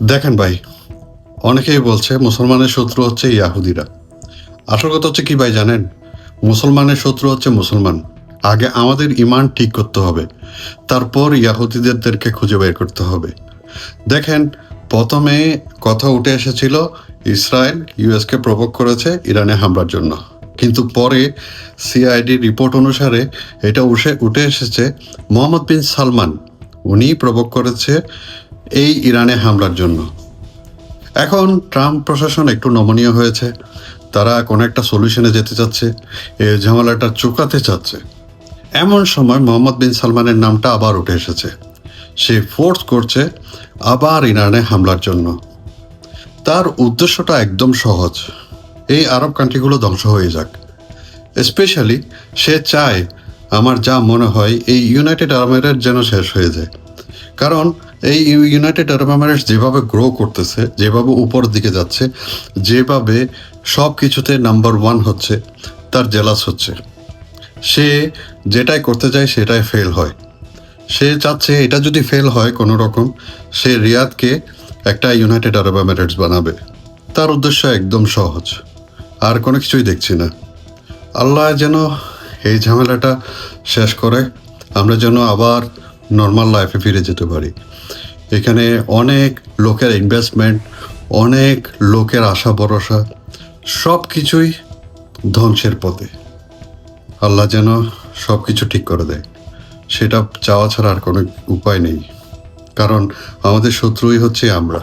দেখেন ভাই, অনেকেই বলছে মুসলমানের শত্রু হচ্ছে ইয়াহুদিরা। আসল কথা হচ্ছে কি ভাই জানেন? মুসলমানের শত্রু হচ্ছে মুসলমান। আগে আমাদের ইমান ঠিক করতে হবে, তারপর ইয়াহুদিদেরকে খুঁজে বের করতে হবে। দেখেন, প্রথমে কথা উঠে এসেছিল ইসরায়েল ইউএসকে প্রভোগ করেছে ইরানে হামলার জন্য, কিন্তু পরে সিআইডি রিপোর্ট অনুসারে এটা উঠে এসেছে মোহাম্মদ বিন সালমান, উনি প্রভোগ করেছে এই ইরানে হামলার জন্য। এখন ট্রাম্প প্রশাসন একটু নমনীয় হয়েছে, তারা কোনো একটা সলিউশনে যেতে চাচ্ছে, এই ঝামেলাটা চুকাতে চাচ্ছে। এমন সময় মোহাম্মদ বিন সালমানের নামটা আবার উঠে এসেছে। সে ফোর্স করছে আবার ইরানে হামলার জন্য। তার উদ্দেশ্যটা একদম সহজ, এই আরব কান্ট্রিগুলো ধ্বংস হয়ে যাক। স্পেশালি সে চায়, আমার যা মনে হয়, এই ইউনাইটেড আরব এমিরেট যেন শেষ হয়ে যায়। কারণ এই ইউনাইটেড আরব এমিরেটস যেভাবে গ্রো করতেছে, যেভাবে উপরের দিকে যাচ্ছে, যেভাবে সব কিছুতে নাম্বার ওয়ান হচ্ছে, তার জেলাস হচ্ছে। সে যেটাই করতে চায় সেটাই ফেল হয়। সে চাচ্ছে এটা যদি ফেল হয় কোনো রকম, সে রিয়াদকে একটা ইউনাইটেড আরব এমিরেটস বানাবে। তার উদ্দেশ্য একদম সহজ, আর কোনো কিছুই দেখছি না। আল্লাহ যেন এই ঝামেলাটা শেষ করে, আমরা যেন আবার নর্মাল লাইফে ফিরে যেতে পারি। এখানে অনেক লোকের ইনভেস্টমেন্ট, অনেক লোকের আশা ভরসা, সব কিছুই ধ্বংসের পথে। আল্লাহ যেন সব কিছু ঠিক করে দেয়, সেটা চাওয়া ছাড়া আর কোনো উপায় নেই। কারণ আমাদের শত্রুই হচ্ছে আমরা।